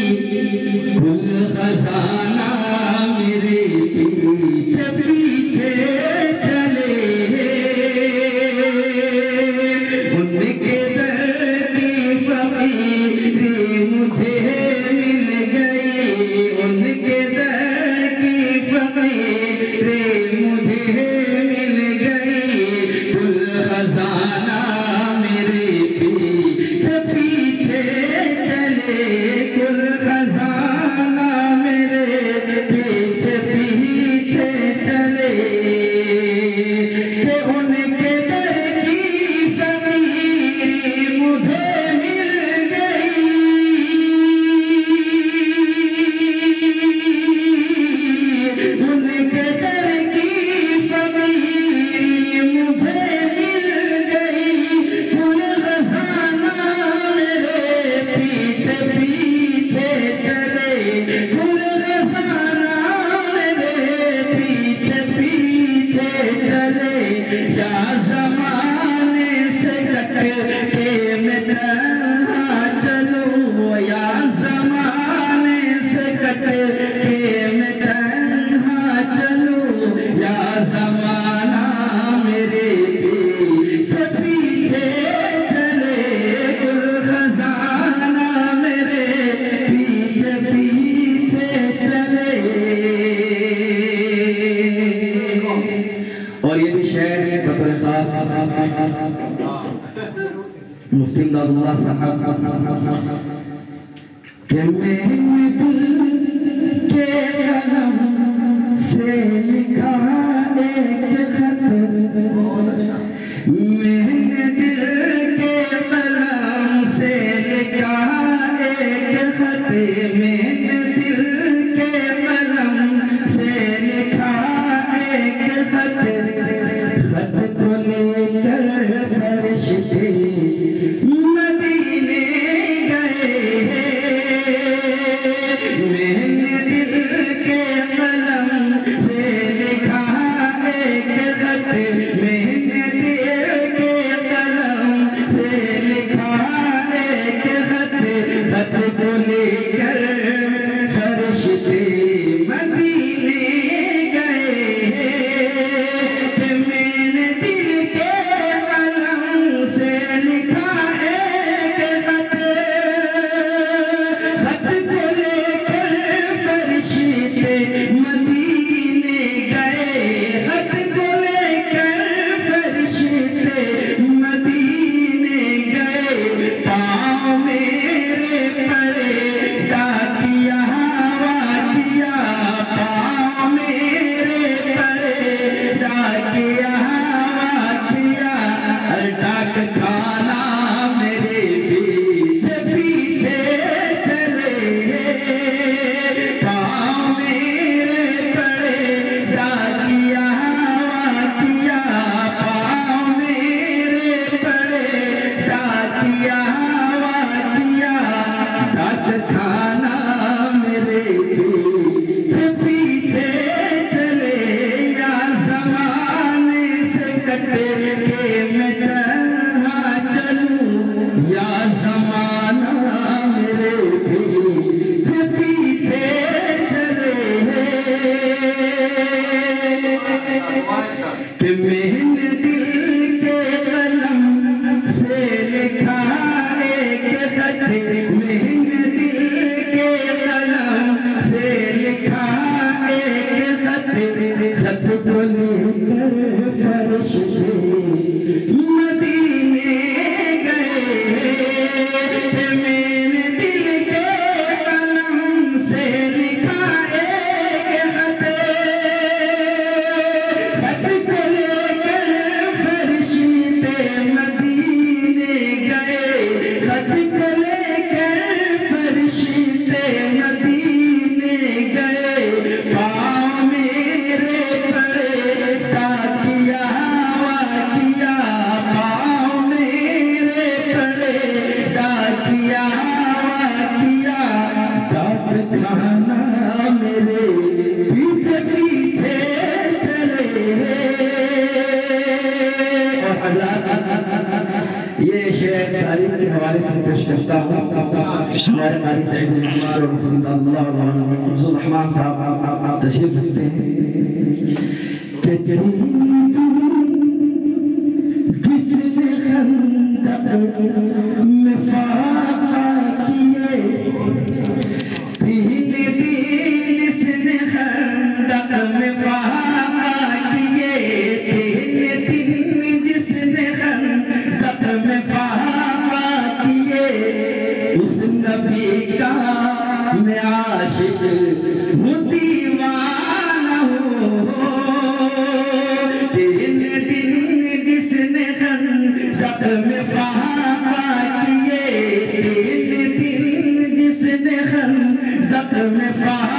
कुल खजाना मेरे पीछे पीछे चले, उनके दर की फकीरी मुझे मिल गई, उनके दर की फकीरी मुझे मिल गई। कुल खजाना मेरे पीछे पीछे चले, कुल खजाना मेरे पीछे पीछे चले, कि उनके दर की फकीरी मुझे मिल गई, उनके दर की फकीरी मुझे मिल गई। कुल खजाना मेरे पीछे पीछे चले, कुल खजाना मेरे पीछे पीछे चले। या ज़माने से कट के मैं तन्हा चलूं, या ज़माने से कट के मैं तन्हा चलूं, या ज़माना मेरे पीछे पीछे चले, कुल खजाना मेरे पीछे पीछे चले। और ये भी शेर बतौर खास मुफ्ती इमदादुल्लाह साहब कि मैंने दिल के कलम से लिखा एक खत, मैंने दिल के कलम से लिखा एक खत, मैंने दिल के कलम से लिखा एक खत, खत को लेकर फरिश्ते मदीने गए, मैंने दिल के कलम से लिखा एक खत, मैंने दिल के कलम से लिखा एक खत, खत को लेकर फरिश्ते मदीने गए, कि मैंने दिल के कलम से लिखा एक खत, खत को लेकर फरिश्ते मदीने गए, खत को लेकर फरिश्ते मदीने गए। पाँव मेरे पड़े डाकिया वाकिया, पाँव मेरे पड़े डाकिया वाकिया, डाक खाना मेरे पीछे पीछे चले, पाँव मेरे पड़े डाकिया वाकिया, पाँव मेरे पड़े डाकिया वाकिया, डाक खाना मेरे पीछे पीछे चले। या ज़माने से कट के मैं तन्हा चलूं, या ज़माना मेरे पीछे पीछे चले, कि मैंने दिल के कलम से लिखा एक खत, मैंने दिल के कलम से लिखा एक खत, खत को लेकर फरिश्ते मदीने गए, कि मैंने दिल के कलम से लिखा एक खत, खत को लेकर फरिश्ते मदीने गए, खत को लेकर फरिश्ते मदीने गए। पाँव मेरे पड़े डाकिया वाकिया, पाँव मेरे पड़े डाकिया वाकिया, डाक खाना मेरे पीछे पीछे चले। और ये शेर तारीख के हवाले से पेश करता हूँ। हमारे माली सईद उमर और अब्दुल रहमान साहब आप तशरीफ रखते हैं कि जिसने खंदक में फाका किए तीन दिन इसने खंदक में फाका किए तीन दिन जिसने खंदक में फाका किए उस नबी का मैं आशिक हूँ दीवाना हूँ तीन दिन जिसने खंदक में फाका किए तीन दिन जिसने खंदक में फाका